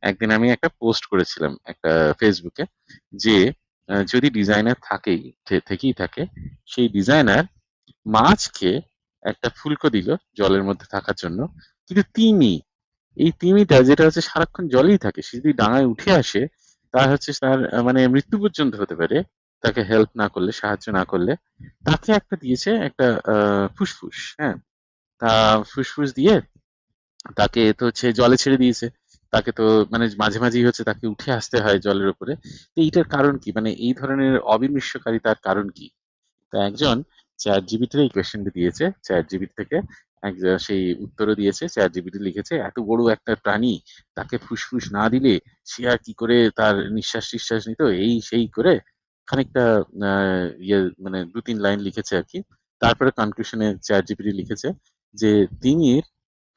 একদিন আমি একটা পোস্ট করেছিলাম একটা ফেসবুকে যে যদি ডিজাইনার থেকেই থাকে, সেই ডিজাইনার মাছকে একটা ফুলকো দিল জলের মধ্যে থাকার জন্য, কিন্তু এই তিমিটা যেটা হচ্ছে সারাক্ষণ জলেই থাকে, সে যদি ডাঙায় উঠে আসে তার হচ্ছে তার মানে মৃত্যু পর্যন্ত হতে পারে তাকে হেল্প না করলে, সাহায্য না করলে। তাকে একটা দিয়েছে একটা ফুসফুস, হ্যাঁ। তা ফুসফুস দিয়ে তাকে তো হচ্ছে জলে ছেড়ে দিয়েছে। তাকে তো মানে মাঝে মাঝেই হচ্ছে তাকে উঠে আসতে হয় জলের উপরে। তো এইটার কারণ কি, মানে এই ধরনের অবিমৃষ্যকারিতার কারণ কি? তো একজন চ্যাট জিপিটির এই কোয়েশ্চেনটা দিয়েছে, চ্যাট জিপিটি থেকে একজন সেই উত্তরও দিয়েছে। চ্যাট জিপিটি লিখেছে, এত বড় একটা প্রাণী, তাকে ফুসফুস না দিলে সে আর কি করে তার নিঃশ্বাস টিশ্বাস নিত, এই সেই করে খানিকটা মানে 2-3 লাইন লিখেছে আর কি। তারপরে কনক্লুশনে চ্যাট জিপিটি লিখেছে যে তিমির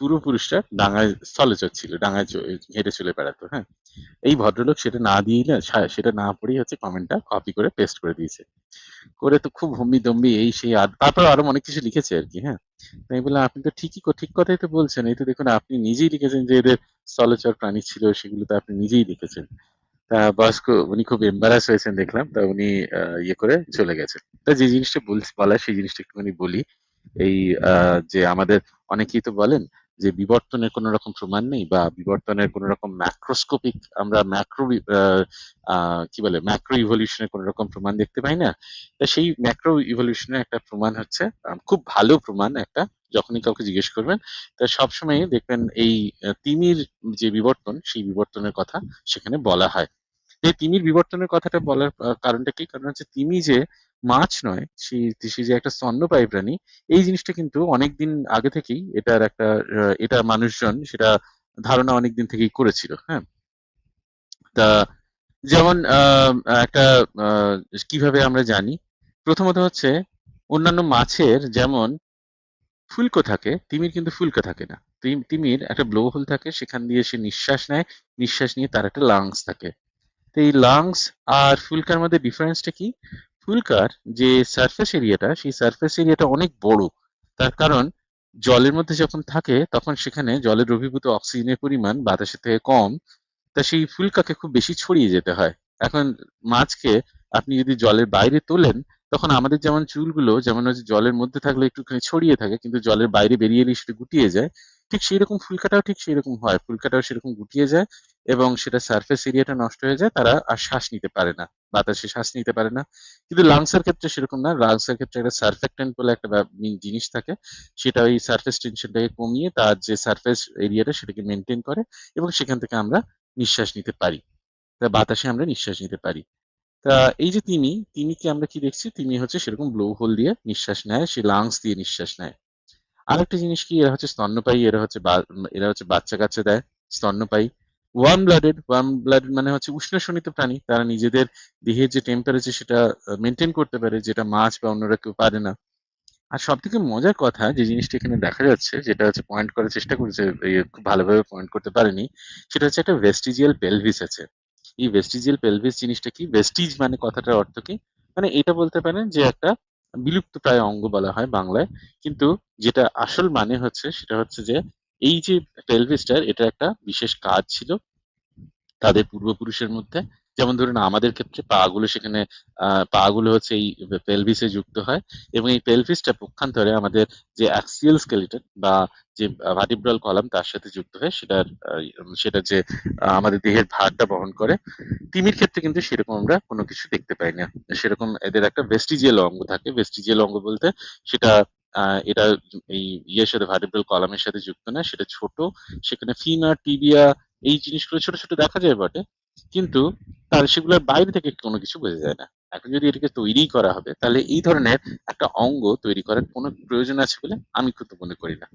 পূর্বপুরুষরা ডাঙায় স্থলচর ছিল, ডাঙায় হেঁটে চলে বেড়াতো, হ্যাঁ। এই ভদ্রলোক সেটা না দিয়ে সেটা না পড়েই হচ্ছে কমেন্টটা কপি করে পেস্ট করে দিয়েছে। করে তো খুব হম্বি দম্বি এই সেই, আর তারপর আরো অনেক কিছু লিখেছে আর কি, হ্যাঁ। তাই বললাম, আপনি তো ঠিক কথাই তো বলছেন, এই তো দেখুন আপনি নিজেই লিখেছেন যে এদের স্থলচর প্রাণী ছিল, সেগুলো তো আপনি নিজেই লিখেছেন। তা বয়স্ক উনি খুব এম্বারাস হয়েছেন দেখলাম, তা উনি ইয়ে করে চলে গেছেন। তা যে জিনিসটা বলা সেই জিনিসটা একটুখানি বলি। এই যে আমাদের অনেকেই তো বলেন যে বিবর্তনের কোনো রকম প্রমাণ নেই, বা বিবর্তনের কোনো রকম ম্যাক্রোস্কোপিক, আমরা কি বলে ম্যাক্রো ইভলিউশনের কোনো রকম প্রমাণ দেখতে পাই না। তা সেই ম্যাক্রো ইভলিউশনের একটা প্রমাণ হচ্ছে, খুব ভালো প্রমাণ একটা, যখনই কাউকে জিজ্ঞেস করবেন তা সবসময় দেখবেন এই তিমির যে বিবর্তন, সেই বিবর্তনের কথা সেখানে বলা হয়। এই তিমির বিবর্তনের কথাটা বলার কারণটা কি? কারণ হচ্ছে তিমি যে মাছ নয়, সে যে একটা স্তন্যপায়ী প্রাণী, এই জিনিসটা কিন্তু অনেকদিন আগে থেকেই এটার একটা এটা মানুষজন সেটা ধারণা অনেকদিন থেকেই করেছিল, হ্যাঁ। তা যেমন একটা আহ, কিভাবে আমরা জানি, প্রথমত হচ্ছে অন্যান্য মাছের যেমন ফুলকো থাকে, তিমির কিন্তু ফুলকো থাকে না। তিমির একটা ব্লো হোল থাকে, সেখান দিয়ে সে নিঃশ্বাস নেয়, নিঃশ্বাস নিয়ে তার একটা লাংস থাকে। তো এই লাংস আর ফুলকার মধ্যে ডিফারেন্সটা কি? ফুলকার যে সারফেস এরিয়াটা, সেই সারফেস এরিয়াটা অনেক বড়। তার কারণ জলের মধ্যে যখন থাকে তখন সেখানে জলের দ্রবীভূত অক্সিজেনের পরিমাণ বাতাসের থেকে কম। তা সেই ফুলকাকে খুব বেশি ছড়িয়ে যেতে হয়। এখন মাছকে আপনি যদি জলের বাইরে তোলেন, তখন আমাদের যেমন চুলগুলো যেমন হচ্ছে জলের মধ্যে থাকলে একটুখানি ছড়িয়ে থাকে, কিন্তু জলের বাইরে বেরিয়ে এলে সেটা গুটিয়ে যায়। ঠিক সেই রকম ফুলকাটাও ঠিক সেই রকম হয়, ফুলকাটাও সেরকম গুটিয়ে যায় এবং সেটা সারফেস এরিয়াটা নষ্ট হয়ে যায়, তারা আর শ্বাস নিতে পারে না, বাতাসে শ্বাস নিতে পারে না। কিন্তু লাংসের ক্ষেত্রে সেরকম না, লাংসের ক্ষেত্রে একটা সারফেক্টেন্ট বলে একটা জিনিস থাকে, সেটা ওই সারফেস টেনশনটাকে কমিয়ে তার যে সারফেস এরিয়াটা সেটাকে মেনটেন করে, এবং সেখান থেকে আমরা নিঃশ্বাস নিতে পারি, তা বাতাসে আমরা নিঃশ্বাস নিতে পারি। তা এই যে তিমিকে আমরা কি দেখছি, তিমি হচ্ছে সেরকম ব্লো হোল দিয়ে নিঃশ্বাস নেয়, সে লাংস দিয়ে নিঃশ্বাস নেয়। আরেকটা জিনিস কি, এরা হচ্ছে স্তন্যপায়ী, এরা হচ্ছে বাচ্চা কাচ্চা দেয়, স্তন্যপায়ী। ওয়ার্ম ব্লাডেড মানে হচ্ছে উষ্ণশনীত প্রাণী, তারা নিজেদের দেহের যে টেম্পারেচার সেটা মেনটেন করতে পারে, যেটা মাছ বা অন্যরা কেউ পারে না। আর সব থেকে মজার কথা যে জিনিসটা এখানে দেখা যাচ্ছে, যেটা হচ্ছে পয়েন্ট করার চেষ্টা করেছে, খুব ভালোভাবে পয়েন্ট করতে পারেনি, সেটা হচ্ছে একটা ভেস্টিজিয়াল পেলভিস আছে। এই ভেস্টিজিয়াল পেলভিস জিনিসটা কি? ভেস্টিজ মানে কথাটার অর্থ কি? মানে এটা বলতে পারেন যে একটা বিলুপ্ত প্রায় অঙ্গ বলা হয় বাংলায়, কিন্তু যেটা আসল মানে হচ্ছে সেটা হচ্ছে যে এই যে পেলভিসটার, এটা একটা বিশেষ কাজ ছিল তাদের পূর্বপুরুষের মধ্যে। যেমন ধরুন আমাদের ক্ষেত্রে পা গুলো সেখানে, পা গুলো হচ্ছে এই পেলভিসে যুক্ত হয়, এবং এই পেলভিসটা পক্ষান্তরে আমাদের যে অ্যাক্সিয়াল স্কেলিটন বা যে ভার্টিব্রাল কলাম তার সাথে যুক্ত হয়, সেটা যে আমাদের দেহের ভারটা বহন করে। তিমির ক্ষেত্রে কিন্তু সেরকম আমরা কোনো কিছু দেখতে পাই না। সেরকম এদের একটা ভেস্টিজিয়াল অঙ্গ থাকে, ভেস্টিজিয়াল অঙ্গ বলতে সেটা এটা এই ইয়ের সাথে, ভার্টিব্রাল কলামের সাথে যুক্ত না, সেটা ছোট। সেখানে ফিমার, টিবিয়া, এই জিনিসগুলো ছোট ছোট দেখা যায় বটে, কিন্তু তার সেগুলোর বাইরে থেকে কোনো কিছু বোঝা যায় না। এখন যদি এটাকে তৈরি করা হবে, তাহলে এই ধরনের একটা অঙ্গ তৈরি করার কোনো প্রয়োজন আছে বলে আমি কিন্তু মনে করি না।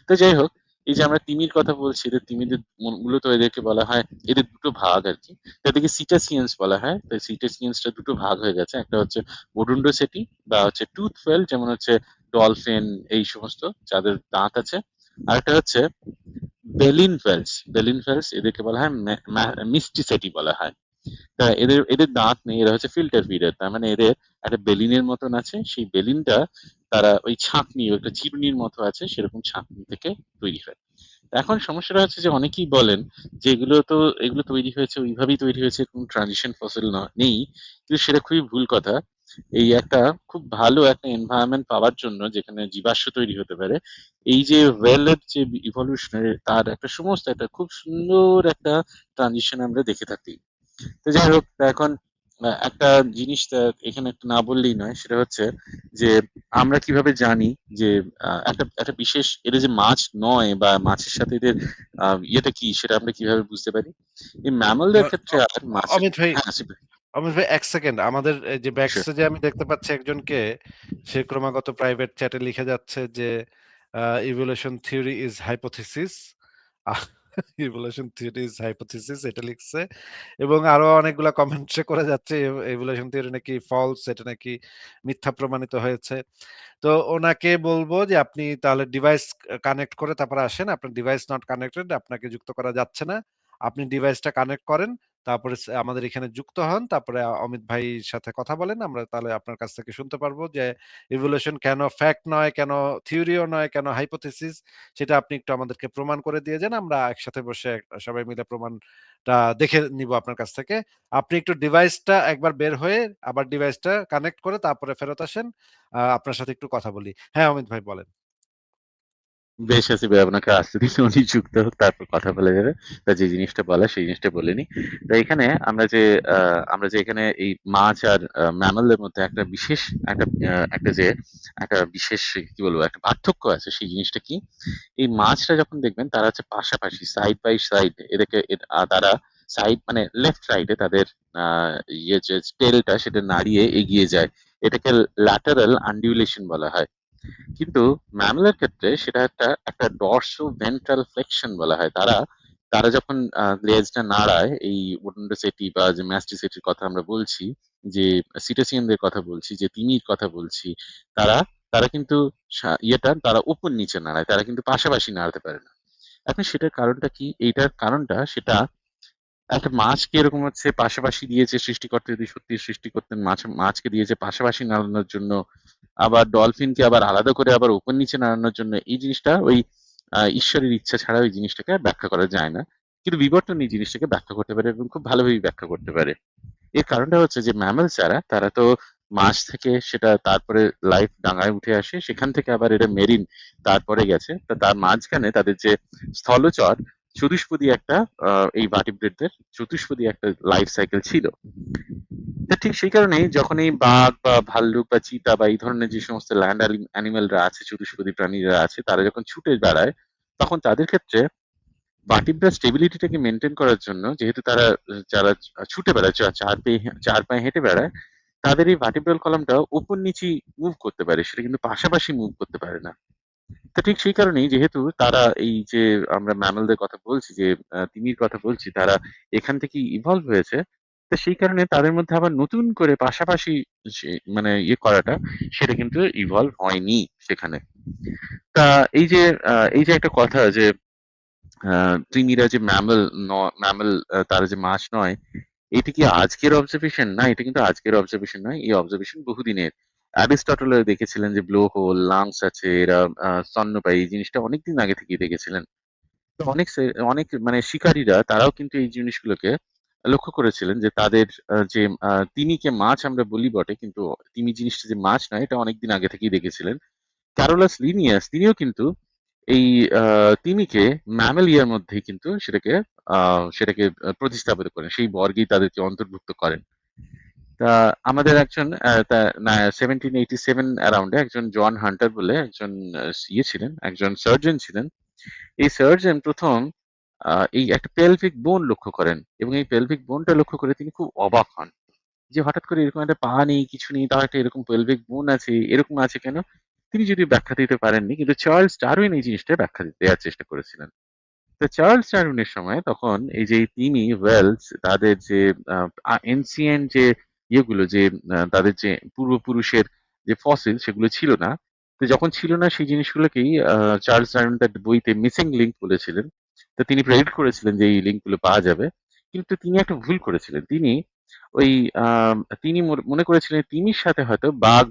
তো যাই হোক, এই যে আমরা তিমির কথা বলছি, এদের তিমিদের মূলত এদেরকে বলা হয়, এদের দুটো ভাগ আর কি। এদেরকে সিটাসিয়েন্স বলা হয়। তো সিটাসিয়েন্সটা দুটো ভাগ হয়ে গেছে, একটা হচ্ছে ওডুন্ডোসেটি বা হচ্ছে টুথ ফেল, যেমন হচ্ছে ডলফিন, এই সমস্ত যাদের দাঁত আছে। আরেকটা হচ্ছে বেলিন ফেলস, এদেরকে বলা হয় মিস্টিসেটি বলা হয়। তা এদের এদের দাঁত নেই, এরা হচ্ছে ফিল্টার ফিডার, তার মানে এদের একটা বেলিনের মতন আছে, সেই বেলিনটা তারা ওই ছাঁকনি, একটা চিরুনির মতো আছে, সেরকম ছাঁকনি থেকে তৈরি হয়। এখন সমস্যাটা হচ্ছে যে অনেকেই বলেন যে এগুলো তৈরি হয়েছে ওইভাবেই তৈরি হয়েছে, কোনো ট্রানজিশন ফসিল নেই, কিন্তু সেটা খুবই ভুল কথা। এই একটা খুব ভালো একটা এনভায়রনমেন্ট পাওয়ার জন্য যেখানে জীবাশ্ম তৈরি হতে পারে, এই যে ওয়েলের যে ইভলিউশনারি তার একটা সমস্ত একটা খুব সুন্দর একটা ট্রানজিশন আমরা দেখে থাকি। তো যাই হোক, তা এখন একটা জিনিস তা এখানে একটু না বললেই নয়, সেটা হচ্ছে যে আমরা কিভাবে জানি যে একটা একটা বিশেষ এটা যে মাছ নয় বা মাছের সাথে এদের ইয়েটা কি সেটা আমরা কিভাবে বুঝতে পারি? এই ম্যামলদের অ- ক্ষেত্রে আর মাছের। অমিত ভাই, হ্যাঁ আসিফ ভাই, অমিত ভাই, এক সেকেন্ড। আমাদের এই যে ব্যাক sure. স্টেজে আমি দেখতে পাচ্ছি একজনকে, সে ক্রমাগত প্রাইভেট চ্যাটে লিখে যাচ্ছে যে evolution theory is hypothesis, evolution theory is hypothesis এটা লিখছে। এবং আরো অনেকগুলা কমেন্ট সে করে যাচ্ছে ইভলিউশন থিওরি নাকি ফলস, এটা নাকি মিথ্যা প্রমাণিত হয়েছে। তো ওনাকে বলবো যে আপনি তাহলে ডিভাইস কানেক্ট করে তারপরে আসেন। আপনার ডিভাইস নট কানেক্টেড, আপনাকে যুক্ত করা যাচ্ছে না। আপনি ডিভাইসটা কানেক্ট করেন, তারপরে আমাদের এখানে যুক্ত হন, তারপরে অমিত ভাইয়ের সাথে কথা বলেন। আমরা তাহলে আপনার কাছ থেকে শুনতে পারবো যে ইভলিউশন কেন ফ্যাক্ট নয়, কেন থিওরিও নয়, কেন হাইপোথিসিস, সেটা আপনি একটু আমাদেরকে প্রমাণ করে দিয়ে যান। আমরা একসাথে বসে সবাই মিলে প্রমাণটা দেখে নিব আপনার কাছ থেকে। আপনি একটু ডিভাইসটা একবার বের হয়ে আবার ডিভাইসটা কানেক্ট করে তারপরে ফেরত আসেন, আপনার সাথে একটু কথা বলি। হ্যাঁ, অমিত ভাই বলেন। বেশ আছে ভাই, আপনাকে আসতে দিন, উনি যুক্ত হোক, তারপর কথা বলা যাবে। তা যে জিনিসটা বলা সেই জিনিসটা বলে নি। তো এখানে আমরা যে এখানে এই মাছ আর ম্যামলদের মধ্যে একটা বিশেষ একটা একটা যে একটা বিশেষ কি বলবো একটা পার্থক্য আছে, সেই জিনিসটা কি? এই মাছটা যখন দেখবেন তারা হচ্ছে পাশাপাশি সাইড বাই সাইড, তারা সাইড মানে লেফট রাইটে তাদের ইয়ে যে টেলটা সেটা নাড়িয়ে এগিয়ে যায়। এটাকে ল্যাটারাল আন্ডিউলেশন বলা হয়। কিন্তু ম্যামলের ক্ষেত্রে সেটা একটা একটা ডর্সো ভেন্ট্রাল ফ্লেকশন বলা হয়। তারা তারা যখন লেজটা নাড়ায়, এই ওডন্টোসেটি বা যে ম্যাস্টিসেটির কথা আমরা বলছি, যে সিটাসিয়ানদের কথা বলছি, যে তিমির কথা বলছি, তারা তারা কিন্তু তারা উপর নিচে নাড়ায়, তারা কিন্তু পাশাপাশি নাড়াতে পারে না। এখন সেটার কারণটা কি? এইটার কারণটা সেটা একটা মাছকে এরকম হচ্ছে পাশাপাশি দিয়েছে সৃষ্টিকর্তা, যদি সত্যি সৃষ্টি করতেন মাছকে দিয়েছে পাশাপাশি নাড়ানোর জন্য, আবার ডলফিনকে আবার আলাদা করে আবার উপর নিচে নাড়ানোর জন্য। এই জিনিসটা ওই ঈশ্বরের ইচ্ছা ছাড়া ওই জিনিসটাকে ব্যাখ্যা করা যায় না। কিন্তু বিবর্তন এই জিনিসটাকে ব্যাখ্যা করতে পারে এবং খুব ভালোভাবে ব্যাখ্যা করতে পারে। এর কারণটা হচ্ছে যে ম্যামলস যারা, তারা তো মাছ থেকে সেটা তারপরে লাইফ ডাঙায় উঠে আসে, সেখান থেকে আবার এটা মেরিন তারপরে গেছে, তা তার মাঝখানে তাদের যে স্থলচর চতুষ্পদী একটা এই ভার্টিব্রেটদের চতুষ্পদী একটা লাইফ সাইকেল ছিল। তা ঠিক সেই কারণেই যখন এই বাঘ বা ভাল্লুক বা চিতা বা এই ধরনের যে সমস্ত ল্যান্ড অ্যানিমেলরা আছে, চতুষ্পদী প্রাণীরা আছে, তারা যখন ছুটে বেড়ায়, তখন তাদের ক্ষেত্রে ভার্টিব্রাল স্টেবিলিটিটাকে মেনটেন করার জন্য, যেহেতু তারা যারা ছুটে বেড়ায়, চার পায়ে হেঁটে বেড়ায়, তাদের এই ভার্টিব্রাল কলামটা উপর নিচে মুভ করতে পারে, সেটা কিন্তু পাশাপাশি মুভ করতে পারে না। তো ঠিক সেই কারণেই যেহেতু তারা এই যে আমরা ম্যামলদের কথা বলছি, যে তিমির কথা বলছি, তারা এখান থেকে ইভলভ হয়েছে। তো সেই কারণে তাদের মধ্যে আবার নতুন করে পাশাপাশি মানে ইয়ে করাটা, সেটা কিন্তু ইভলভ হয়নি সেখানে। তা এই যে এই যে একটা কথা যে তিমিরা যে ম্যামল, তারা যে মাছ নয়, এটা কি আজকের অবজারভেশন? না, এটা কিন্তু আজকের অবজারভেশন নয়, এই অবজারভেশন বহুদিনের। অ্যারিস্টটল দেখেছিলেন যে ব্লো হোল লাংস আছে, এরা স্তন্যপায়ী, এই জিনিসটা অনেকদিন আগে থেকেই দেখেছিলেন। তো অনেক মানে শিকারীরা তারাও কিন্তু এই জিনিসগুলোকে লক্ষ্য করেছিলেন, যে তাদের যে তিমিকে মাছ আমরা বলি বটে, কিন্তু তিমি জিনিসটা যে মাছ নয়, এটা অনেকদিন আগে থেকেই দেখেছিলেন। ক্যারোলাস লিনিয়াস তিনিও কিন্তু এই তিমিকে ম্যামালিয়ার মধ্যেই কিন্তু সেটাকে প্রতিস্থাপিত করেন, সেই বর্গেই তাদেরকে অন্তর্ভুক্ত করেন। তা আমাদের একজন 1787 অ্যারাউন্ডে একজন জন হান্টার বলে একজন ছিলেন, একজন সার্জন ছিলেন। এই সার্জন প্রথম এই একটা পেলভিক বোন লক্ষ্য করেন, এবং এই পেলভিক বোনটা লক্ষ্য করে তিনি খুব অবাক হন, যে হঠাৎ করে এরকম একটা পা নেই, কিছু নেই, তাও একটা এরকম পেলভিক বোন আছে, এরকম আছে কেন? তিনি যদি ব্যাখ্যা দিতে পারেননি, কিন্তু চার্লস ডারউইন এই জিনিসটা ব্যাখ্যা দেওয়ার চেষ্টা করেছিলেন। তো চার্লস ডারউইনের সময় তখন এই যে তিমি ওয়েলস, তাদের যে এনসিয়েন্ট যে ইয়েগুলো, যে তাদের যে পূর্বপুরুষের যে ফসিল, সেগুলো ছিল না। তো যখন ছিল না, সেই জিনিসগুলোকেই চার্লস ডারউইন তার বইতে মিসিং লিঙ্ক বলেছিলেন। তো তিনি প্রেডিক্ট করেছিলেন যে এই লিঙ্কগুলো পাওয়া যাবে। কিন্তু তিনি একটা ভুল করেছিলেন। ওই তিনি মনে করেছিলেন তিমির সাথে হয়তো বাঘ,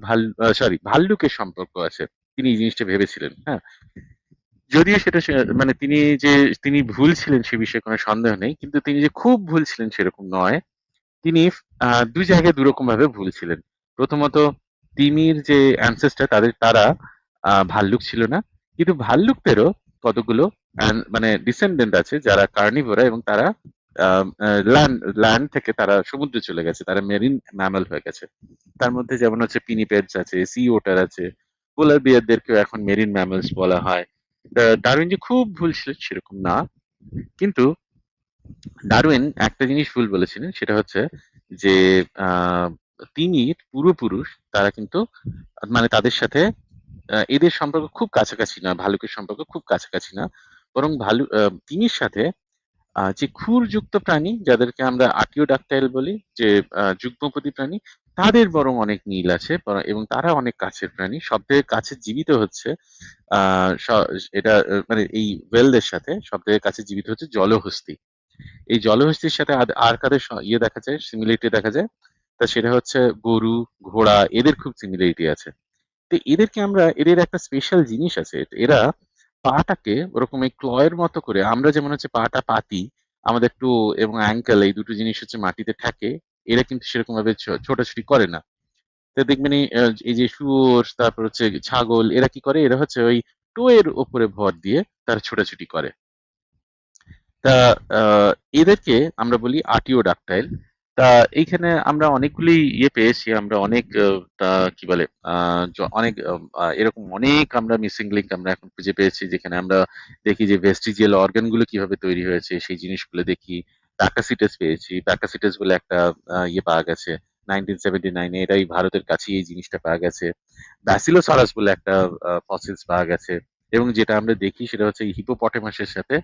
সরি, ভাল্লুকের সম্পর্ক আছে। তিনি এই জিনিসটা ভেবেছিলেন, হ্যাঁ। যদিও সেটা মানে তিনি ভুল ছিলেন সে বিষয়ে কোনো সন্দেহ নেই, কিন্তু তিনি যে খুব ভুল ছিলেন সেরকম নয়। তিনি দুই জায়গায় দুরকম ভাবে ভুল ছিলেন। প্রথমত, তিমির যে অ্যানসেস্টার তারা ভাল্লুক ছিল না, কিন্তু ভাল্লুকদেরও কতগুলো মানে ডিসেন্ডেন্ট আছে যারা কার্নিভোরা, এবং তারা ল্যান্ড ল্যান্ড থেকে তারা সমুদ্রে চলে গেছে, তারা মেরিন ম্যামল হয়ে গেছে। তার মধ্যে যেমন হচ্ছে পিনিপেডস আছে, সি ওটার আছে, পোলার বিয়ারদেরকেও এখন মেরিন ম্যামলস বলা হয়। ডারউইন যে খুব ভুল ছিলেন সেরকম না, কিন্তু ডারউইন একটা জিনিস ভুল বলেছিলেন, সেটা হচ্ছে যে আহ, তিমির পূর্বপুরুষ তারা কিন্তু মানে তাদের সাথে এদের সম্পর্ক খুব কাছাকাছি না, ভালুকের সম্পর্ক খুব কাছাকাছি না, বরং তিমির সাথে যে খুরযুক্ত প্রাণী যাদেরকে আমরা আর্টিওডাক্টাইল বলি, যে যুগ্মপদী প্রাণী, তাদের বরং অনেক মিল আছে, এবং তারা অনেক কাছের প্রাণী। সবথেকে কাছে জীবিত হচ্ছে এটা মানে এই ওয়েলদের সাথে সবথেকে কাছে জীবিত হচ্ছে জলহস্তী। এই জলহস্তির সাথে আর কাদের ইয়ে দেখা যায়, সিমিলারিটি দেখা যায়, তা সেটা হচ্ছে গরু, ঘোড়া, এদের খুব সিমিলারিটি আছে। তো এদেরকে আমরা, এদের একটা স্পেশাল জিনিস আছে, এরা পাটাকে ওরকম এই ক্লয়ের মতো করে, আমরা যেমন হচ্ছে পাটা পাতি, আমাদের টো এবং অ্যাঙ্কেল এই দুটো জিনিস হচ্ছে মাটিতে থাকে, এরা কিন্তু সেরকম ভাবে ছোটাছুটি করে না। তো দেখবেন এই যে শুয়োর, তারপর হচ্ছে ছাগল, এরা কি করে, এরা হচ্ছে ওই টো এর উপরে ভর দিয়ে তারা ছোটাছুটি করে। তা আহ, এদেরকে আমরা বলি আর্টিওডাক্টাইল। তা এইখানে আমরা অনেকগুলি ইয়ে পেয়েছি, আমরা অনেক তা কি বলে অনেক এরকম অনেক আমরা মিসিং লিঙ্ক আমরা এখন খুঁজে পেয়েছি, যেখানে আমরা দেখি যে ভেস্টিজিয়াল অর্গান গুলো কিভাবে তৈরি হয়েছে সেই জিনিসগুলো দেখি। প্যাকাসিটাস পেয়েছি, প্যাকাসিটাস বলে একটা ইয়ে পাওয়া গেছে 1979-এ, এটাই ভারতের কাছে এই জিনিসটা পাওয়া গেছে। ব্যাসিলোসারাস বলে একটা ফসিলস পাওয়া গেছে। এবং যেটা আমরা দেখি সেটা হচ্ছে হিপোপটেমাসের সাথে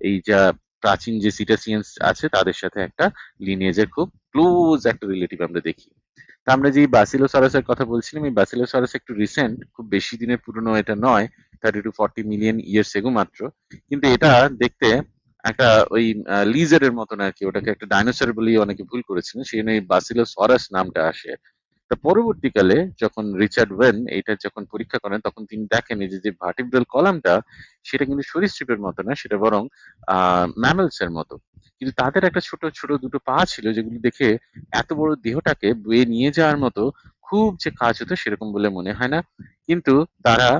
এই যা প্রাচীন যে সিটাসিয়ান্স আছে তাদের সাথে একটা লিনিয়েজের খুব ক্লোজ একটা রিলেটিভ আমরা দেখি। তা আমরা যে ব্যাসিলোসারাসের কথা বলছিলাম, এই ব্যাসিলোসারাস একটু রিসেন্ট, খুব বেশি দিনের পুরনো এটা নয়, 30 to 40 মিলিয়ন ইয়ার্স এগো মাত্র। কিন্তু এটা দেখতে একটা ওই লিজারের মতন আর কি, ওটাকে একটা ডাইনোসর বলেই অনেকে ভুল করেছিলেন, সেই জন্য এই ব্যাসিলোসরাস নামটা আসে। তা পরবর্তীকালে যখন রিচার্ড ওয়েন এটা যখন পরীক্ষা করেন, তখন তিনি দেখেন এই যে ভার্টিব্রাল কলামটা, সেটা কিন্তু সরীসৃপের মতো না, সেটা বরং ম্যামলস এর মতো। কিন্তু তাদের একটা ছোট ছোট দুটো পা ছিল, যেগুলো দেখে এত বড় দেহটাকে বয়ে নিয়ে যাওয়ার মতো খুব যে কাজ হতো সেরকম বলে মনে হয় না। কিন্তু তারা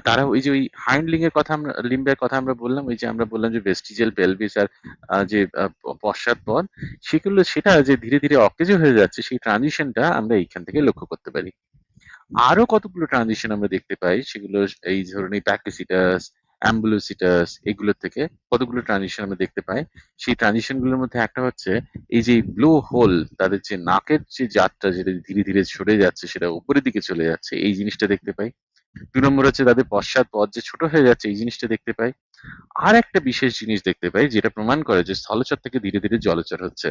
তারা ওই যে ওই হাইন্ড লিঙ্গের কথা আমরা, লিম্বের কথা আমরা বললাম, ওই যে আমরা বললাম যে ভেস্টিজিয়াল পেলভিস আর যে পশ্চাৎপদ, সেটা যে ধীরে ধীরে অকেজো হয়ে যাচ্ছে, সেই ট্রানজিশনটা আমরা এইখান থেকে লক্ষ্য করতে পারি। আরো কতগুলো ট্রানজিশন আমরা দেখতে পাই, সেগুলো এই ধরনের প্যাকসিটাস, অ্যাম্বুলোসিটাস, এগুলো থেকে কতগুলো ট্রানজিশন আমরা দেখতে পাই। সেই ট্রানজিশন গুলোর মধ্যে একটা হচ্ছে এই যে ব্লো হোল, তাদের যে নাকের যে জাতটা যেটা ধীরে ধীরে সরে যাচ্ছে, সেটা উপরের দিকে চলে যাচ্ছে, এই জিনিসটা দেখতে পাই। 2 নম্বর হচ্ছে তাদের পশ্চাৎপদ যে ছোট হয়ে যাচ্ছে, এই জিনিসটা দেখতে পাই। আর একটা বিশেষ জিনিস দেখতে পাই যেটা প্রমাণ করে যে স্থলচর থেকে ধীরে ধীরে জলচর হচ্ছে,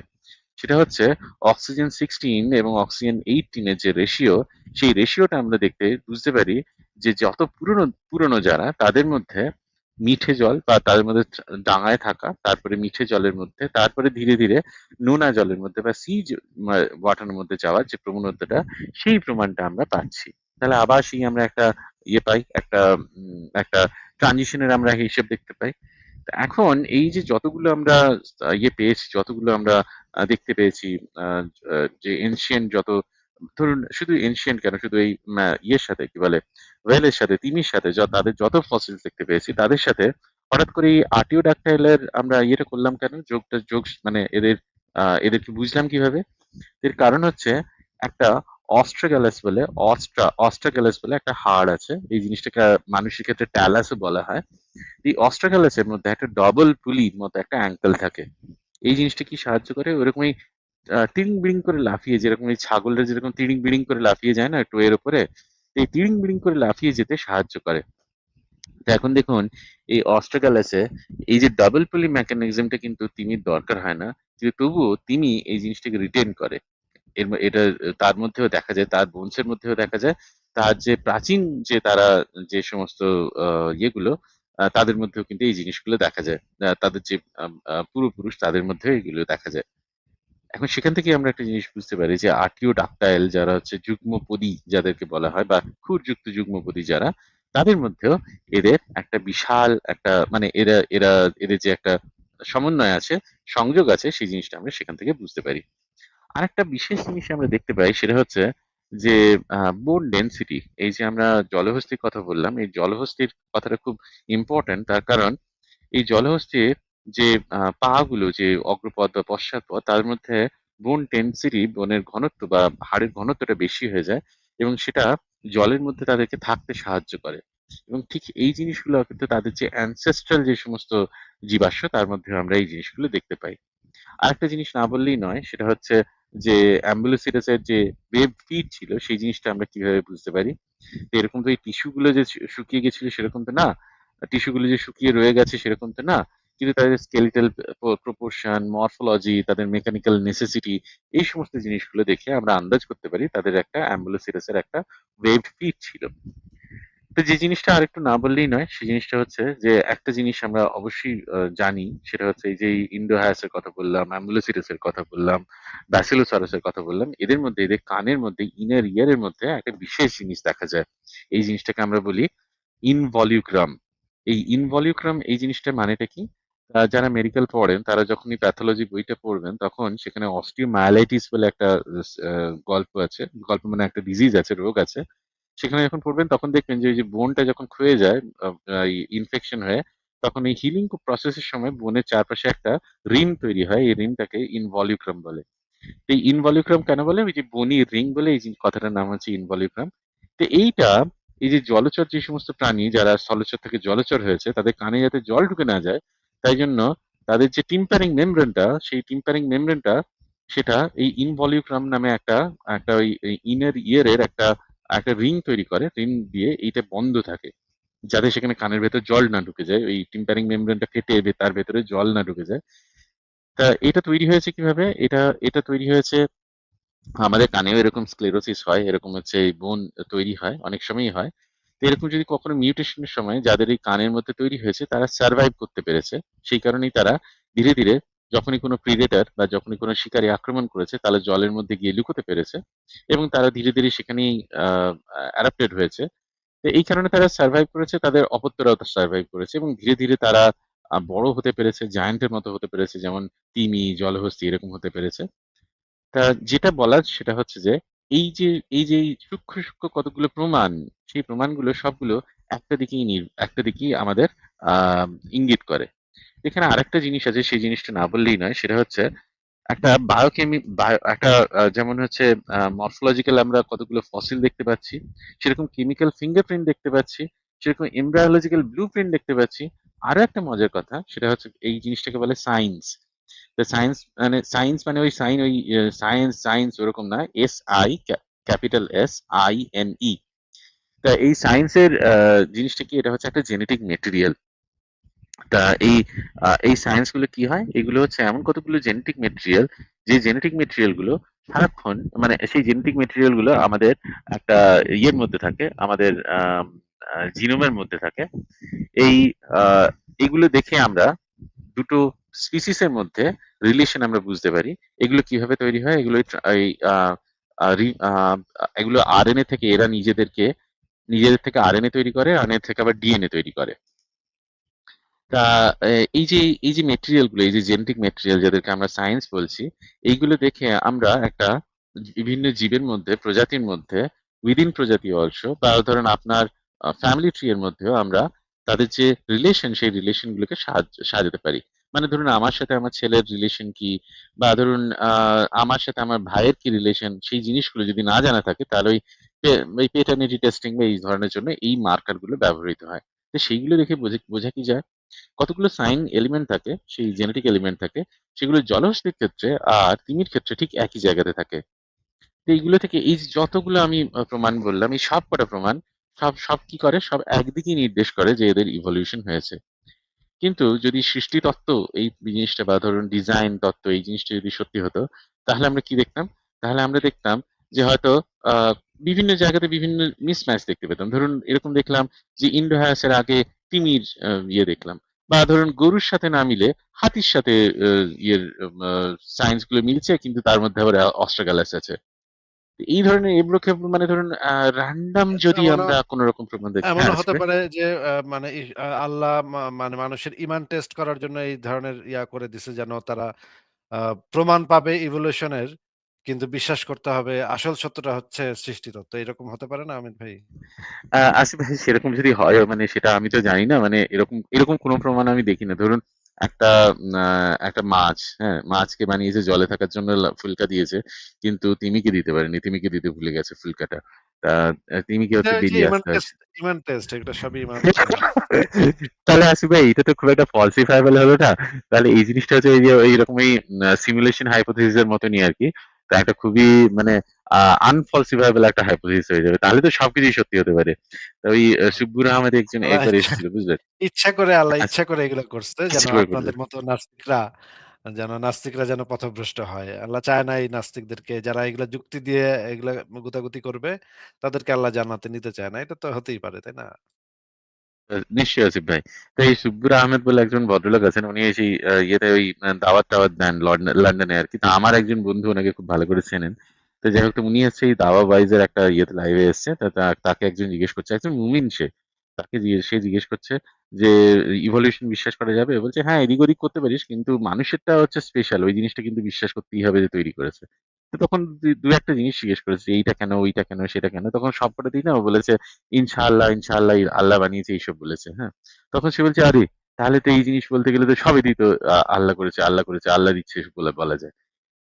সেটা হচ্ছে অক্সিজেন 16 এবং অক্সিজেন 18-এর যে রেশিও, সেই রেশিওটা আমরা দেখতে বুঝতে পারি যে যত পুরনো পুরনো যারা, তাদের মধ্যে মিঠে জল বা তাদের মধ্যে ডাঙায় থাকা, তারপরে মিঠে জলের মধ্যে, তারপরে ধীরে ধীরে নোনা জলের মধ্যে বা ওয়াটারের মধ্যে যাওয়ার যে প্রবণতাটা, সেই প্রমাণটা আমরা পাচ্ছি। তাহলে আবার সেই আমরা একটা ইয়ে পাই, একটা ট্রানজিশনের আমরা হিসেব দেখতে পাই। তা এখন এই যে যতগুলো আমরা ইয়ে পেয়েছি, যতগুলো আমরা দেখতে পেয়েছি, আহ, যে এনশিয়েন্ট যত, ধরুন শুধু এনশিয়েন্ট কেন, শুধু এই ইয়ের সাথে কি বলে, ওয়েলের সাথে, তিমির সাথে তাদের যত ফসিলস দেখতে পেয়েছি, তাদের সাথে হঠাৎ করে এই আর্টিওডাক্টাইলের আমরা ইয়েটা করলাম কেন, যোগ মানে এদেরকে বুঝলাম কিভাবে? এর কারণ হচ্ছে একটা অস্ট্রাগ্যালাস বলে, অস্ট্রাগ্যালাস বলে একটা হাড় আছে, এই জিনিসটাকে মানুষের ক্ষেত্রে ট্যালাসও বলা হয়। এই অস্ট্রাগ্যালাসের মধ্যে একটা ডবল পুলির মতো একটা অ্যাঙ্কেল থাকে। এই জিনিসটা কি সাহায্য করে, ওরকমই তিড়িং বিড়িং করে লাফিয়ে, যেরকম এই ছাগলরা যেরকম তিড়িং বিড়িং করে লাফিয়ে যায় না একটু এর উপরে, এই তিড়িং বিড়িং করে লাফিয়ে যেতে সাহায্য করে। তো এখন দেখুন, এই অস্ট্রাগ্যালাসে এই যে ডাবল পুলি মেকানিজমটা কিন্তু তিমির দরকার হয় না, কিন্তু তবুও তিমি এই জিনিসটাকে রিটেন করে। এটা তার মধ্যেও দেখা যায়, তার বোনসের মধ্যেও দেখা যায়, তার যে প্রাচীন যে তারা যে সমস্ত ইয়েগুলো, তাদের মধ্যেও কিন্তু এই জিনিসগুলো দেখা যায়। তাদের যে পূর্বপুরুষ, তাদের মধ্যেও এগুলো দেখা যায়। এখন সেখান থেকে আমরা একটা জিনিস বুঝতে পারি যে আর্টিওডাক্টাইল যারা হচ্ছে যুগ্মপদী যাদেরকে বলা হয়, বা খুরযুক্ত যুগ্মপদী যারা, তাদের মধ্যেও এদের একটা বিশাল একটা মানে এদের যে একটা সমন্বয় আছে, সংযোগ আছে, সেই জিনিসটা আমরা সেখান থেকে বুঝতে পারি। আরেকটা বিশেষ জিনিস আমরা দেখতে পাই সেটা হচ্ছে যে বোন ডেনসিটি। এই যে আমরা জলহস্তির কথা বললাম, এই জলহস্তির কথাটা খুব ইম্পর্ট্যান্ট, তার কারণ এই জলহস্তির যে পা গুলো, যে অগ্রপদ বা পশ্চাৎপদ, তার মধ্যে বোন ডেনসিটি, বনের ঘনত্ব বা হাড়ের ঘনত্বটা বেশি হয়ে যায়, এবং সেটা জলের মধ্যে তাদেরকে থাকতে সাহায্য করে। এবং ঠিক এই জিনিসগুলো কিন্তু তাদের যে অ্যানসেস্ট্রাল যে সমস্ত জীবাশ্ম, তার মধ্যে আমরা এই জিনিসগুলো দেখতে পাই। আরেকটা জিনিস না বললেই নয়, সেটা হচ্ছে যে অ্যাম্বুলোসিরাসের যে ওয়েব ফিট ছিল, সেই জিনিসটা আমরা কিভাবে বুঝতে পারি। তো এরকম তো এই টিস্যু গুলো যে শুকিয়ে গেছিল সেরকম তো না, টিস্যু গুলো যে শুকিয়ে রয়ে গেছে সেরকম তো না, কিন্তু তাদের স্কেলিটাল প্রপোর্শন, মরফোলজি, তাদের মেকানিক্যাল নেসেসিটি, এই সমস্ত জিনিসগুলো দেখে আমরা আন্দাজ করতে পারি তাদের একটা অ্যাম্বুলোসিরাসের একটা ওয়েব ফিট ছিল। তো যে জিনিসটা আরেকটু না বললেই নয়, সেই জিনিসটা হচ্ছে যে একটা জিনিস আমরা অবশ্যই জানি, সেটা হচ্ছে এই যে ইন্ডোহায়াসের কথা বললাম, অ্যাম্বুলোসিরাসের কথা বললাম, ব্যাসিলোসরাসের কথা বললাম, এদের মধ্যে, এদের কানের মধ্যে, ইনার ইয়ারের মধ্যে একটা বিশেষ জিনিস দেখা যায়। এই জিনিসটাকে আমরা বলি ইনভলিউক্রাম। এই ইনভলিউক্রাম, এই জিনিসটার মানেটা কি? যারা মেডিকেল পড়েন তারা যখনই প্যাথোলজি বইটা পড়বেন তখন সেখানে অস্টিওমায়ালাইটিস বলে একটা গল্প আছে, গল্প মানে একটা ডিজিজ আছে, রোগ আছে। সেখানে যখন পড়বেন তখন দেখবেন যে ওই যে বোনটা যখন ক্ষয়ে যায় ইনফেকশন হয়ে, তখন এই হিলিং প্রসেসের সময় বোনের চারপাশে একটা রিং তৈরি হয়, এই রিংটাকে ইনভলিউক্রাম বলে। তো এই ইনভলিউক্রাম কেন বলে? ওই যে বনি রিং বলে এই কথাটার নাম হচ্ছে ইনভলিউক্রাম। তো এইটা, এই যে জলচর যে সমস্ত প্রাণী যারা স্থলচর থেকে জলচর হয়েছে, তাদের কানে যাতে জল ঢুকে না যায়, তাই জন্য তাদের যে টিম্পারিং মেমব্রেনটা, সেই টিম্পারিং মেমব্রেনটা, সেটা এই ইনভলিউক্রাম নামে একটা একটা ওই ইনার ইয়ারের একটা একটা রিং তৈরি করে, রিং দিয়ে এইটা বন্ধ থাকে, যাতে সেখানে কানের ভেতর জল না ঢুকে যায়, ওই টিম্পারিং মেমব্রেনটা ফেটে তার ভেতরে জল না ঢুকে যায়। তা এটা তৈরি হয়েছে কিভাবে? এটা এটা তৈরি হয়েছে, আমাদের কানেও এরকম স্ক্লেরোসিস হয়, এরকম হচ্ছে এই বোন তৈরি হয়, অনেক সময়ই হয়। তো এরকম যদি কখনো মিউটেশনের সময় যাদের এই কানের মধ্যে তৈরি হয়েছে তারা সার্ভাইভ করতে পেরেছে, সেই কারণেই তারা ধীরে ধীরে যখনই কোনো প্রিডেটর বা যখনই কোনো শিকারী আক্রমণ করেছে, তারা জলের মধ্যে গিয়ে লুকোতে পেরেছে, এবং তারা ধীরে ধীরে সেখানেই অ্যাডাপ্টেড হয়েছে। তো এই কারণে তারা সার্ভাইভ করেছে, তাদের অপত্যরাও সার্ভাইভ করেছে, এবং ধীরে ধীরে তারা বড় হতে পেরেছে, জায়ান্টের মতো হতে পেরেছে, যেমন তিমি, জলহস্তি এরকম হতে পেরেছে। তা যেটা বলার সেটা হচ্ছে যে এই যে এই সূক্ষ্ম সূক্ষ্ম কতগুলো প্রমাণ, সেই প্রমাণগুলো সবগুলো একটা দিকেই আমাদের আহ ইঙ্গিত করে। এখানে আরেকটা জিনিস আছে, সেই জিনিসটা না বললেই নয়, সেটা হচ্ছে একটা একটা যেমন হচ্ছে মরফোলজিক্যাল আমরা কতগুলো ফসিল দেখতে পাচ্ছি, সেরকম কেমিক্যাল ফিঙ্গারপ্রিন্ট দেখতে পাচ্ছি, সেরকম এমব্রায়োলজিক্যাল ব্লুপ্রিন্ট দেখতে পাচ্ছি। আরো একটা মজার কথা, সেটা হচ্ছে এই জিনিসটাকে বলে সায়েন্স। সায়েন্স মানে ওই সাইন, ওই সায়েন্স সায়েন্স ওরকম না, SI, ক্যাপিটাল SINE। তা এই সায়েন্সের জিনিসটা কি? এটা হচ্ছে একটা জেনেটিক মেটেরিয়াল। তা এই এই সায়েন্স গুলো কি হয়? এগুলো হচ্ছে এমন কতগুলো জেনেটিক মেটেরিয়াল, যে জেনেটিক মেটেরিয়াল গুলো সারাক্ষণ, মানে সেই জেনেটিক মেটেরিয়াল গুলো আমাদের একটা ইয়ের মধ্যে থাকে, আমাদের জিনোমের মধ্যে থাকে। এই আহ, এগুলো দেখে আমরা দুটো স্পিসিসের মধ্যে রিলেশন আমরা বুঝতে পারি। এগুলো কিভাবে তৈরি হয়? এগুলো এই এগুলো RNA থেকে, এরা নিজেদের থেকে RNA তৈরি করে, RNA থেকে আবার DNA তৈরি করে। তা এই যে মেটেরিয়াল গুলো, এই যে জেনেটিক মেটেরিয়াল যাদেরকে আমরা সায়েন্স বলছি, এইগুলো দেখে আমরা একটা বিভিন্ন জীবের মধ্যে, প্রজাতির মধ্যে, উইদিন প্রজাতি অলসো, বা ধরুন আপনার ফ্যামিলি ট্রি এর মধ্যেও আমরা তাদের যে রিলেশন, সেই রিলেশন গুলোকে সাজাতে পারি। মানে ধরুন আমার সাথে আমার ছেলের রিলেশন কি, বা ধরুন আমার সাথে আমার ভাইয়ের কি রিলেশন, সেই জিনিসগুলো যদি না জানা থাকে, তাহলে ওই পেটার্নিটি টেস্টিং বা এই ধরনের জন্য এই মার্কার গুলো ব্যবহৃত হয়। তো সেইগুলো দেখে বোঝা কি যায়, কতগুলো সাইন এলিমেন্ট থাকে, সেই জেনেটিক এলিমেন্ট থাকে, সেগুলো জলহস্তির ক্ষেত্রে আর তিমির ক্ষেত্রে ঠিক একই জায়গাতে থাকে। তো এইগুলো থেকে এই যে যতগুলো আমি প্রমাণ বললাম, এই সব কটা প্রমাণ, সব সব কি করে, সব একদিকেই নির্দেশ করে যে এদের ইভলিউশন হয়েছে। কিন্তু যদি সৃষ্টি তত্ত্ব, এই জিনিসটা, বা ধরুন ডিজাইন তত্ত্ব, এই জিনিসটা যদি সত্যি হতো, তাহলে আমরা কি দেখতাম? তাহলে আমরা দেখতাম যে হয়তো আহ, বিভিন্ন জায়গাতে বিভিন্ন মিসম্যাচ দেখতে পেতাম। ধরুন এরকম দেখলাম যে ইন্ডোহায়াসের আগে তিমির ইয়ে দেখলাম, বা ধরুন গরুর সাথে না মিলে হাতির সাথে ইয়ের সায়েন্স গুলো মিলছে, কিন্তু তার মধ্যে আবার অস্ট্রাগালাস আছে। এই ধরনের এবড়ো-খেবড়ো মানে ধরুন র‍্যান্ডম যদি এমনও আমরা কোন রকম প্রমাণ দেখি, হ্যাঁ এমনও আসিফ হতে ভাই? পারে যে মানে আল্লাহ মানে মানুষের ঈমান টেস্ট করার জন্য এই ধরনের করে দিছে যেন তারা আ প্রমাণ পাবে ইভোলিউশন এর, কিন্তু বিশ্বাস করতে হবে আসল সত্যটা হচ্ছে সৃষ্টিতত্ত্ব। এরকম হতে পারে না আমিন ভাই? আসিফ ভাই সেরকম যদি হয় মানে সেটা আমি তো জানি না। মানে এরকম কোনো প্রমাণ আমি দেখি না। ধরুন একটা একটা মাছ, হ্যাঁ? মাছকে বানিয়েছে জলে থাকার জন্য ফুলকা দিয়েছে। কিন্তু তিমিকে দিতে পারেনি। তিমিকে দিতে ভুলে গেছে ফুলকাটা। তা তিমিকে এটা হচ্ছে ওই যে বেরিয়ে আসতে হয়েছে। ঈমান টেস্ট এগুলো সবই ঈমান টেস্ট। তাহলে আসিফ ভাই এটা তো খুব একটা falsifiable হলো না। তাহলে এই জিনিসটা হচ্ছে এই যে এইরকমই সিমুলেশন হাইপোথিসিস এর মতনই আরকি। তো একটা খুবই মানে আনফলসিফাইবল একটা হাইপোথিসিস হয়ে যাবে। তাহলে তো সবকিছুই সত্যি হতে পারে। তো ওই সুব্বুর আহমেদ আল্লাহ একবার এসেছিল বুঝলেন? আল্লাহ আচ্ছা, ইচ্ছা করে এগুলো করছে যেন ইচ্ছে করে করলেন। আপনাদের মতো নাস্তিকরা যেন পথভ্রষ্ট হয়। আল্লাহ চায় না এই নাস্তিকদেরকে যারা এগুলা যুক্তি দিয়ে এগুলা গুতাগুতি করবে, তাদেরকে আল্লাহ জান্নাতে নিতে চায় না। এটা তো হতেই পারে, তাই না? নিশ্চয়ই আসিফ ভাই। তো এই সুব্বির আহমেদ বলে একজন ভদ্রলোক আছেন। উনি সেই ইয়েতে ওই দাওয়াত-টাওয়াত দেন লন্ডনে আরকি। তো আমার একজন বন্ধু ওনাকে খুব ভালো করে চেনেন। তো যাই হোক তো উনি হচ্ছে এই দাওয়া ওয়াইজের একটা ইয়েতে লাইভে এসছে। তাকে একজন জিজ্ঞেস করছে, একজন মুমিন সে। সে জিজ্ঞেস করছে যে ইভলিউশন বিশ্বাস করা যাবে? বলছে হ্যাঁ, এদিক ওদিক করতে পারিস কিন্তু মানুষেরটা হচ্ছে স্পেশাল। ওই জিনিসটা কিন্তু বিশ্বাস করতেই হবে যে তৈরি করেছে। তো তখন দু একটা জিনিস জিজ্ঞেস করেছে, এইটা কেন, ওইটা কেন, সেটা কেন? তখন সবকটাতেই না ও বলেছে ইনশাআল্লাহ, ইনশাআল্লাহ আল্লাহ বানিয়েছে এইসব বলেছে, হ্যাঁ? তখন সে বলছে, "আরে! তাহলে তো এই জিনিস বলতে গেলে তো সবই তো আল্লাহ করেছে, আল্লাহ করেছে, আল্লাহ দিচ্ছে বলে বলা যায়।"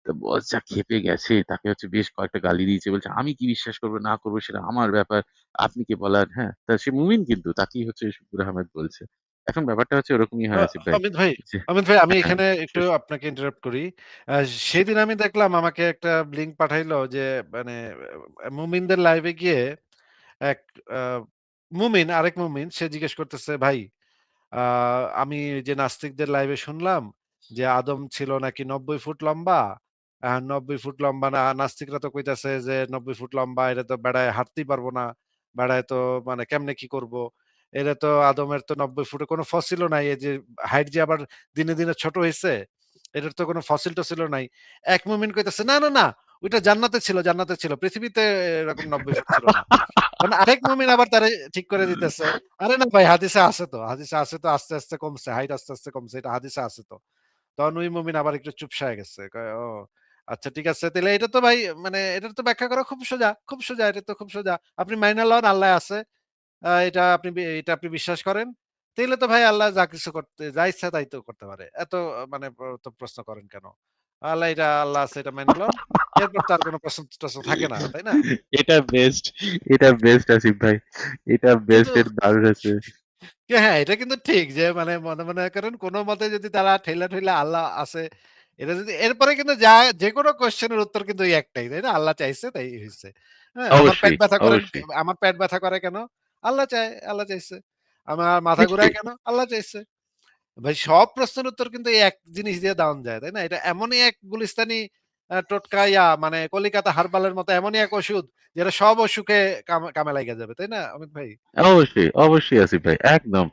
তো বস যা ক্ষেপে গেছে, তাকে হচ্ছে বেশ কয়েকটা গালি দিয়েছে। বলছে, "আমি কি বিশ্বাস করব না করব সেটা আমার ব্যাপার। আপনি কে বলার?" হ্যাঁ? তা সে মুমিন কিন্তু তাকেই হচ্ছে শুকুর আহমেদ বলছে। এখন ব্যাপারটা হচ্ছে ওরকমই আ হয় আসিফ ভাই। অমিত ভাই, যে আমি হ্যাঁ, এখানে একটু শিওর, আপনাকে ইন্টারাপ্ট করি। আ শিওর। সেদিন আমি দেখলাম আমাকে একটা লিঙ্ক পাঠাইলো যে মানে মুমিনদের লাইভে গিয়ে এক আ আরেক মুমিন সে জিজ্ঞেস করতেছে, "ভাই, আ আমি যে নাস্তিকদের লাইভে শুনলাম যে আদম ছিল নাকি ৯০ ফুট লম্বা। ৯০ ফুট লম্বা না নাস্তিকরা তো কইতাছে যে ৯০ ফুট লম্বা এটা তো বেড়ায় হাঁটতেই পারবো না। বেড়ায় তো মানে কেমনে কি করব? এটা তো আদমের তো ৯০ ফুটে কোনো ফসিলও নাই। এই যে হাইট যে আবার দিনে, দিনে ছোট হইছে, এটার তো কোনো ফসিল-টসিলও নাই।" এক মুমিন কইতেছে, "না, না, না, ওইটা জান্নাতে ছিল, জান্নাতে ছিল। পৃথিবীতে এরকম ৯০ ফুট ছিল না।" তখন আরেক মুমিন আবার তারে ঠিক করে দিতেছে। "আরে না ভাই হাদিসে আছে তো। হাদিসে আছে তো আস্তে, আস্তে কমছে। হাইট আস্তে, আস্তে কমছে। এটা হাদিসে আছে তো।" তখন ওই মুমিন আবার একটু চুপসায় গেছে। কয়, "ও আচ্ছা ঠিক আছে। তাইলে এটা তো ভাই মানে এটার তো ব্যাখ্যা করা খুব সোজা, খুব সোজা। এটা তো খুব সোজা। আপনি মাইনা লন আল্লাহ আছে। এটা আপনি বিশ্বাস করেন। তাইলে তো ভাই আল্লাহ যা ইচ্ছা তাই তো করতে পারে। এত মানে তো প্রশ্ন করেন কেন? আল্লাহ আছে এটা মাইনা লন। এরপর তো আর কোন প্রশ্ন-টশ্ন থাকে না, তাই না?" এটা বেস্ট, এটা বেস্ট আসিফ ভাই। এটা কিন্তু বেস্ট, এর দারুণ আছে। হ্যাঁ, এটা কিন্তু ঠিক যে মানে মনে করেন কোন মতে যদি তারা ঠেইলা আল্লাহ আছে, এটা যদি এরপরে কিন্তু যেকোনো কোয়েশ্চেন এর উত্তর কিন্তু ওই একটাই, তাই না? আল্লাহ চাইছে তাই হইছে। হ্যাঁ, অবশ্যই, অবশ্যই। আমার পেট ব্যথা করে কেন? আল্লাহ চাইছে। আমার মাথা ঘুরায় নিশ্চয়ই। কেন? আল্লাহ চাইছে। ভাই সব প্রশ্নের উত্তর কিন্তু এই এক জিনিস দিয়ে দেওয়া যায়, তাই না? এটা এমনই এক গুলিস্তানি টোটকা মানে কলিকাতা হারবালের মতো এমনই এক ওষুধ যেটা সব অসুখে কামে লাইগা যাবে, তাই না অমিত ভাই? অবশ্যই, অবশ্যই আসিফ ভাই। একদম।